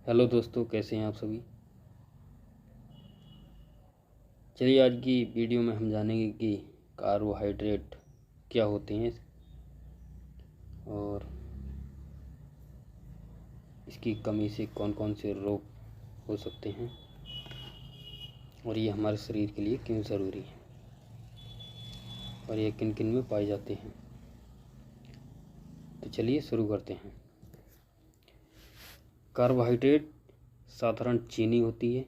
Hello दोस्तों, कैसे हैं आप सभी। चलिए आज की वीडियो में हम जानेंगे कि कार्बोहाइड्रेट क्या होते हैं और इसकी कमी से कौन कौन से रोग हो सकते हैं और ये हमारे शरीर के लिए क्यों ज़रूरी है और ये किन किन में पाए जाते हैं। तो चलिए शुरू करते हैं। कार्बोहाइड्रेट साधारण चीनी होती है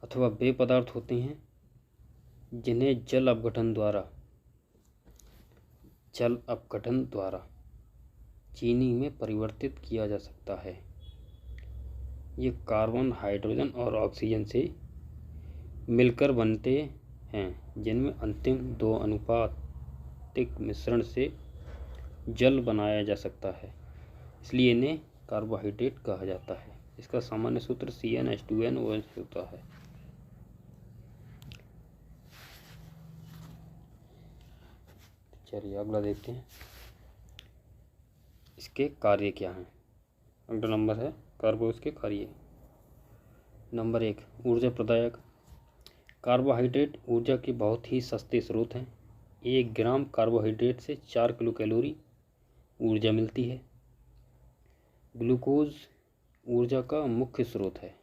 अथवा वे पदार्थ होते हैं जिन्हें जल अपघटन द्वारा चीनी में परिवर्तित किया जा सकता है। ये कार्बन, हाइड्रोजन और ऑक्सीजन से मिलकर बनते हैं, जिनमें अंतिम दो अनुपातिक मिश्रण से जल बनाया जा सकता है। इसलिए इन्हें कार्बोहाइड्रेट कहा जाता है। इसका सामान्य सूत्र CnH2nOH होता है। चलिए अगला देखते हैं, इसके कार्य क्या हैं। अगला नंबर है कार्बोस के कार्य। नंबर 1, ऊर्जा प्रदायक। कार्बोहाइड्रेट ऊर्जा के बहुत ही सस्ते स्रोत हैं। 1 ग्राम कार्बोहाइड्रेट से 4 किलो कैलोरी ऊर्जा मिलती है। ग्लूकोज ऊर्जा का मुख्य स्रोत है,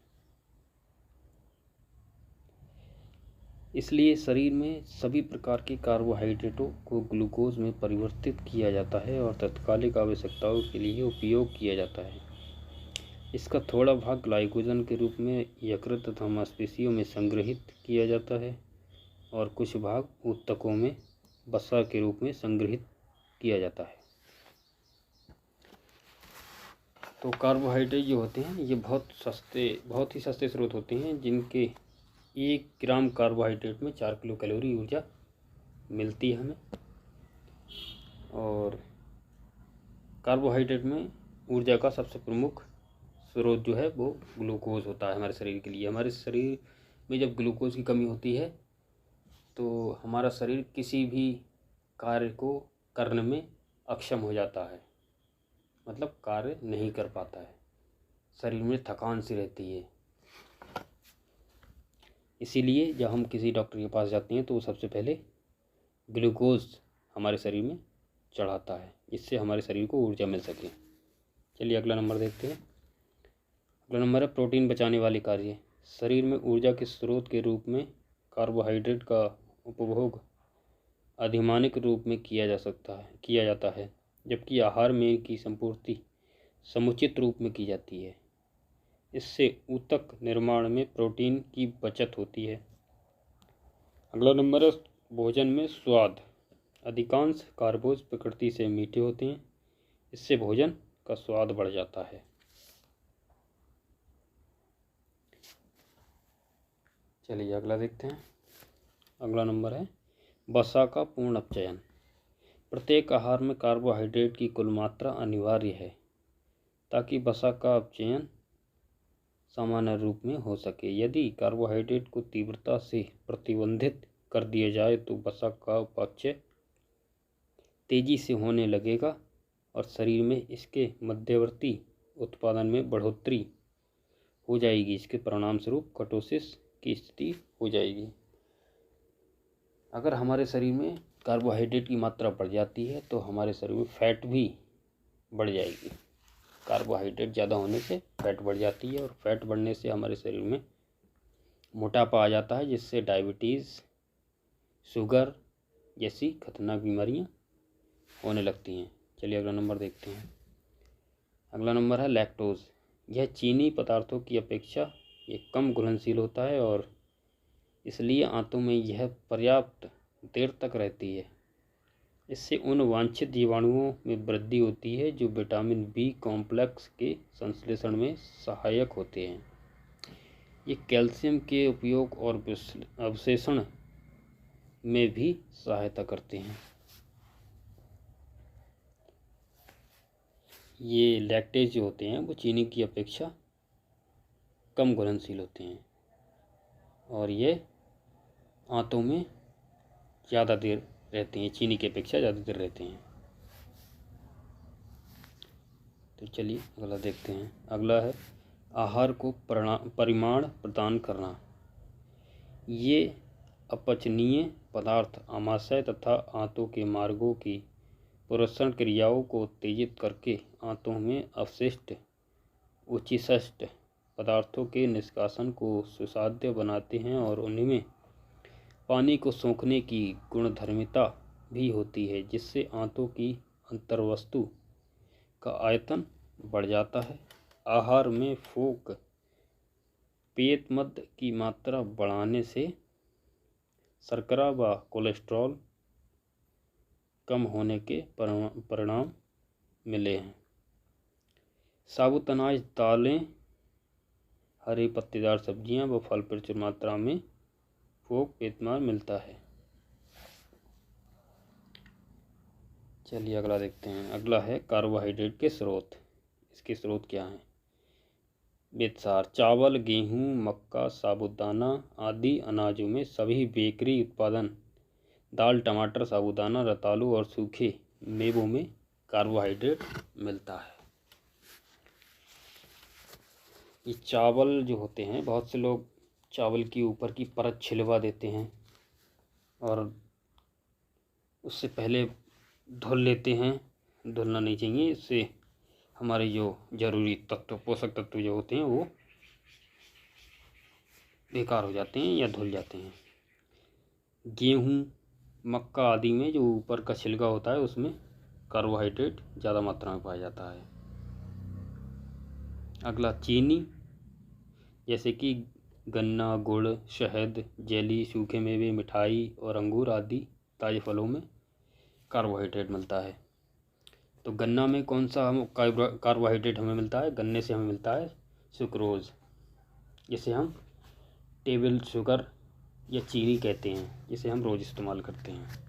इसलिए शरीर में सभी प्रकार के कार्बोहाइड्रेटों को ग्लूकोज में परिवर्तित किया जाता है और तात्कालिक आवश्यकताओं के लिए उपयोग किया जाता है। इसका थोड़ा भाग ग्लाइकोजन के रूप में यकृत तथा मांसपेशियों में संग्रहित किया जाता है और कुछ भाग ऊतकों में वसा के रूप में संग्रहित किया जाता है। तो कार्बोहाइड्रेट जो होते हैं ये बहुत ही सस्ते स्रोत होते हैं, जिनके 1 ग्राम कार्बोहाइड्रेट में 4 किलो कैलोरी ऊर्जा मिलती है हमें। और कार्बोहाइड्रेट में ऊर्जा का सबसे प्रमुख स्रोत जो है वो ग्लूकोज होता है हमारे शरीर के लिए। हमारे शरीर में जब ग्लूकोज की कमी होती है तो हमारा शरीर किसी भी कार्य को करने में अक्षम हो जाता है, मतलब कार्य नहीं कर पाता है, शरीर में थकान सी रहती है। इसीलिए जब हम किसी डॉक्टर के पास जाते हैं तो वो सबसे पहले ग्लूकोज हमारे शरीर में चढ़ाता है, जिससे हमारे शरीर को ऊर्जा मिल सके। चलिए अगला नंबर देखते हैं। अगला नंबर है प्रोटीन बचाने वाले कार्य। शरीर में ऊर्जा के स्रोत के रूप में कार्बोहाइड्रेट का उपभोग अधिमानिक रूप में किया जाता है, जबकि आहार में की संपूर्ति समुचित रूप में की जाती है। इससे ऊतक निर्माण में प्रोटीन की बचत होती है। अगला नंबर है भोजन में स्वाद। अधिकांश कार्बोज प्रकृति से मीठे होते हैं, इससे भोजन का स्वाद बढ़ जाता है। चलिए अगला देखते हैं। अगला नंबर है वसा का पूर्ण अपचयन। प्रत्येक आहार में कार्बोहाइड्रेट की कुल मात्रा अनिवार्य है ताकि वसा का अपचयन सामान्य रूप में हो सके। यदि कार्बोहाइड्रेट को तीव्रता से प्रतिबंधित कर दिया जाए तो वसा का अपचय तेजी से होने लगेगा और शरीर में इसके मध्यवर्ती उत्पादन में बढ़ोतरी हो जाएगी। इसके परिणाम स्वरूप कटोसिस की स्थिति हो जाएगी। अगर हमारे शरीर में कार्बोहाइड्रेट की मात्रा बढ़ जाती है तो हमारे शरीर में फैट भी बढ़ जाएगी। कार्बोहाइड्रेट ज़्यादा होने से फैट बढ़ जाती है और फैट बढ़ने से हमारे शरीर में मोटापा आ जाता है, जिससे डायबिटीज़, शुगर जैसी खतरनाक बीमारियां होने लगती हैं। चलिए अगला नंबर देखते हैं। अगला नंबर है लैक्टोज। यह चीनी पदार्थों की अपेक्षा ये कम घुलनशील होता है और इसलिए आंतों में यह पर्याप्त देर तक रहती है। इससे उन वांछित जीवाणुओं में वृद्धि होती है जो विटामिन बी कॉम्प्लेक्स के संश्लेषण में सहायक होते हैं। ये कैल्शियम के उपयोग और अवशेषण में भी सहायता करते हैं। ये लैक्टेज जो होते हैं वो चीनी की अपेक्षा कम घुलनशील होते हैं और ये आंतों में ज़्यादा देर रहते हैं, चीनी की अपेक्षा ज़्यादा देर रहते हैं। तो चलिए अगला देखते हैं। अगला है आहार को परिमाण प्रदान करना। ये अपचनीय पदार्थ आमाशय तथा आंतों के मार्गों की पुरस्चरण क्रियाओं को उत्तेजित करके आंतों में अवशिष्ट उच्छिष्ट पदार्थों के निष्कासन को सुसाध्य बनाते हैं और उनमें पानी को सोखने की गुणधर्मिता भी होती है, जिससे आंतों की अंतर्वस्तु का आयतन बढ़ जाता है। आहार में फोक पेय की मात्रा बढ़ाने से शर्करा व कोलेस्ट्रॉल कम होने के परिणाम मिले हैं। साबुत अनाज, दालें, हरी पत्तेदार सब्जियां व फल प्रचुर मात्रा में फोक पेय मिलता है। चलिए अगला देखते हैं। अगला है कार्बोहाइड्रेट के स्रोत। इसके स्रोत क्या हैं? बेतसार, चावल, गेहूं, मक्का, साबूदाना आदि अनाजों में सभी बेकरी उत्पादन, दाल, टमाटर, साबूदाना, रतालू और सूखे मेवों में कार्बोहाइड्रेट मिलता है। ये चावल जो होते हैं, बहुत से लोग चावल की ऊपर की परत छिलवा देते हैं और उससे पहले धुल लेते हैं। धुलना नहीं चाहिए, इससे हमारे जो जरूरी तत्व, पोषक तत्व जो होते हैं वो बेकार हो जाते हैं या धुल जाते हैं। गेहूँ, मक्का आदि में जो ऊपर का छिलका होता है उसमें कार्बोहाइड्रेट ज़्यादा मात्रा में पाया जाता है। अगला चीनी, जैसे कि गन्ना, गुड़, शहद, जेली, सूखे मेवे, मिठाई और अंगूर आदि ताजे फलों में कार्बोहाइड्रेट मिलता है। तो गन्ना में कौन सा हम कार्बोहाइड्रेट हमें मिलता है? गन्ने से हमें मिलता है सुक्रोज, जिसे हम टेबल शुगर या चीनी कहते हैं, जिसे हम रोज़ इस्तेमाल करते हैं।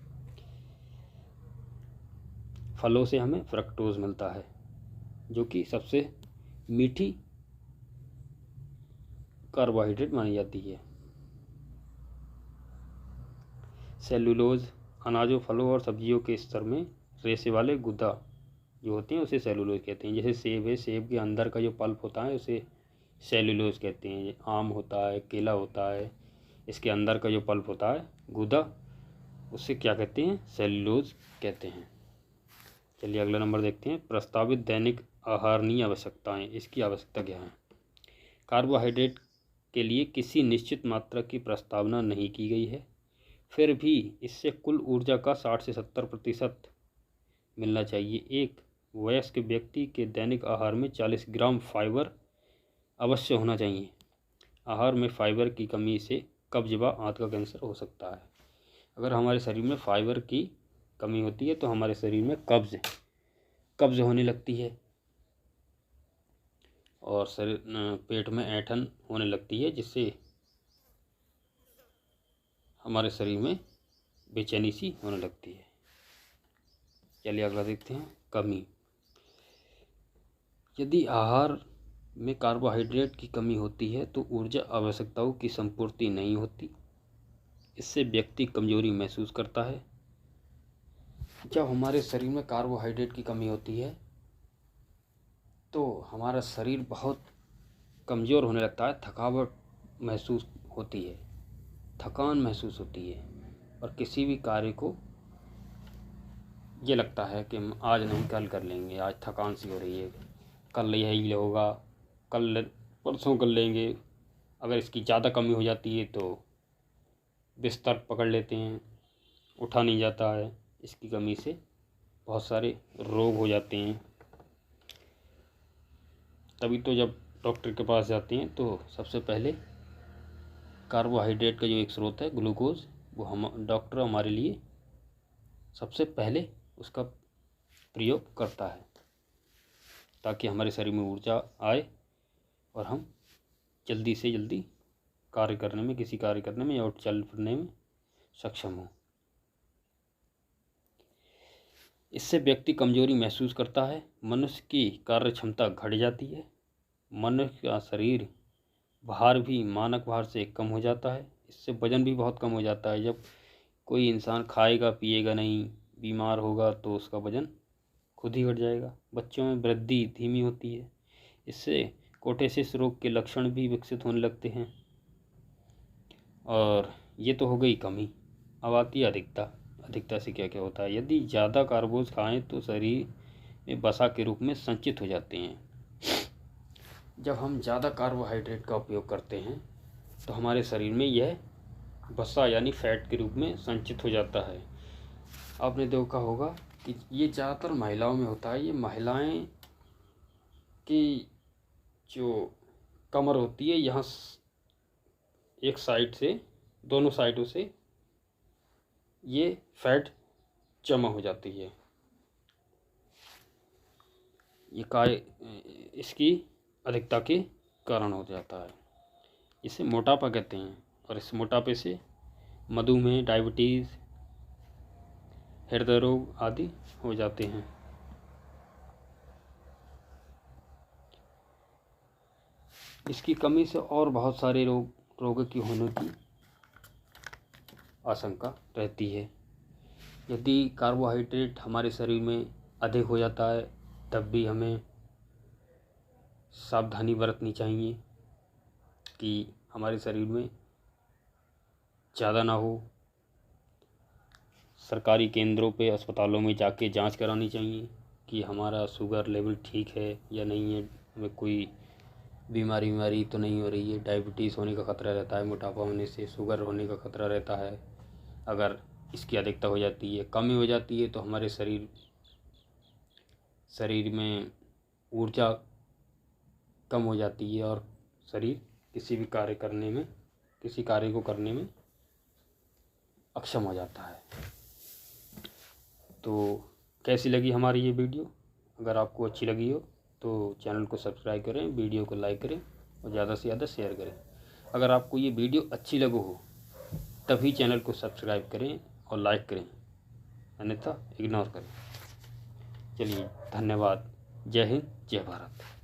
फलों से हमें फ्रक्टोज मिलता है, जो कि सबसे मीठी कार्बोहाइड्रेट मानी जाती है। सेलुलोज, अनाजों, फलों और सब्जियों के स्तर में रेशे वाले गुदा जो होते हैं उसे सेलुलोज कहते हैं। जैसे सेब है, सेब के अंदर का जो पल्प होता है उसे सेलुलोज कहते हैं। आम होता है, केला होता है, इसके अंदर का जो पल्प होता है गुदा, उससे क्या कहते हैं? सेलुलोज कहते हैं। चलिए अगला नंबर देखते हैं। प्रस्तावित दैनिक आहारणीय आवश्यकताएं। इसकी आवश्यकता क्या है? कार्बोहाइड्रेट के लिए किसी निश्चित मात्रा की प्रस्तावना नहीं की गई है, फिर भी इससे कुल ऊर्जा का 60 से 70% मिलना चाहिए। एक वयस्क व्यक्ति के दैनिक आहार में 40 ग्राम फाइबर अवश्य होना चाहिए। आहार में फाइबर की कमी से कब्ज व आंत का कैंसर हो सकता है। अगर हमारे शरीर में फाइबर की कमी होती है तो हमारे शरीर में कब्ज होने लगती है और शरीर पेट में ऐंठन होने लगती है, जिससे हमारे शरीर में बेचैनी सी होने लगती है। चलिए अगला देखते हैं। कमी, यदि आहार में कार्बोहाइड्रेट की कमी होती है तो ऊर्जा आवश्यकताओं की संपूर्ति नहीं होती। इससे व्यक्ति कमजोरी महसूस करता है। जब हमारे शरीर में कार्बोहाइड्रेट की कमी होती है तो हमारा शरीर बहुत कमज़ोर होने लगता है, थकावट महसूस होती है, थकान महसूस होती है और किसी भी कार्य को ये लगता है कि हम आज नहीं कल कर लेंगे, आज थकान सी हो रही है, कल यही होगा, कल परसों कर लेंगे। अगर इसकी ज़्यादा कमी हो जाती है तो बिस्तर पकड़ लेते हैं, उठा नहीं जाता है। इसकी कमी से बहुत सारे रोग हो जाते हैं। तभी तो जब डॉक्टर के पास जाते हैं तो सबसे पहले कार्बोहाइड्रेट का जो एक स्रोत है ग्लूकोज, वो हम डॉक्टर हमारे लिए सबसे पहले उसका प्रयोग करता है, ताकि हमारे शरीर में ऊर्जा आए और हम जल्दी से जल्दी किसी कार्य करने में या चल फिरने में सक्षम हो। इससे व्यक्ति कमजोरी महसूस करता है, मनुष्य की कार्य क्षमता घट जाती है, मनुष्य का शरीर भार भी मानक भार से कम हो जाता है। इससे वजन भी बहुत कम हो जाता है। जब कोई इंसान खाएगा पिएगा नहीं, बीमार होगा तो उसका वजन खुद ही घट जाएगा। बच्चों में वृद्धि धीमी होती है, इससे कोर्टेसिस रोग के लक्षण भी विकसित होने लगते हैं। और ये तो हो गई कमी। अब आती है अधिकता। अधिकता से क्या क्या होता है? यदि ज़्यादा कार्बोज खाएं तो शरीर में वसा के रूप में संचित हो जाते हैं। जब हम ज़्यादा कार्बोहाइड्रेट का उपयोग करते हैं तो हमारे शरीर में यह वसा यानी फैट के रूप में संचित हो जाता है। आपने देखा होगा कि ये ज़्यादातर महिलाओं में होता है। ये महिलाएं की जो कमर होती है, यहाँ एक साइड से, दोनों साइडों से ये फैट जमा हो जाती है। ये इसकी अधिकता के कारण हो जाता है। इसे मोटापा कहते हैं। और इस मोटापे से मधुमेह, डायबिटीज़, हृदय रोग आदि हो जाते हैं। इसकी कमी से और बहुत सारे रोगों की होने की आशंका रहती है। यदि कार्बोहाइड्रेट हमारे शरीर में अधिक हो जाता है तब भी हमें सावधानी बरतनी चाहिए कि हमारे शरीर में ज़्यादा ना हो। सरकारी केंद्रों पे, अस्पतालों में जाके जांच करानी चाहिए कि हमारा शुगर लेवल ठीक है या नहीं है, हमें कोई बीमारी तो नहीं हो रही है। डायबिटीज़ होने का खतरा रहता है, मोटापा होने से शुगर होने का खतरा रहता है। अगर इसकी अधिकता हो जाती है, कमी हो जाती है, तो हमारे शरीर में ऊर्जा कम हो जाती है और शरीर किसी कार्य को करने में अक्षम हो जाता है। तो कैसी लगी हमारी ये वीडियो? अगर आपको अच्छी लगी हो तो चैनल को सब्सक्राइब करें, वीडियो को लाइक करें और ज़्यादा से ज़्यादा शेयर करें। अगर आपको ये वीडियो अच्छी लगी हो तभी चैनल को सब्सक्राइब करें और लाइक करें, अन्यथा इग्नोर करें। चलिए, धन्यवाद। जय हिंद, जय भारत।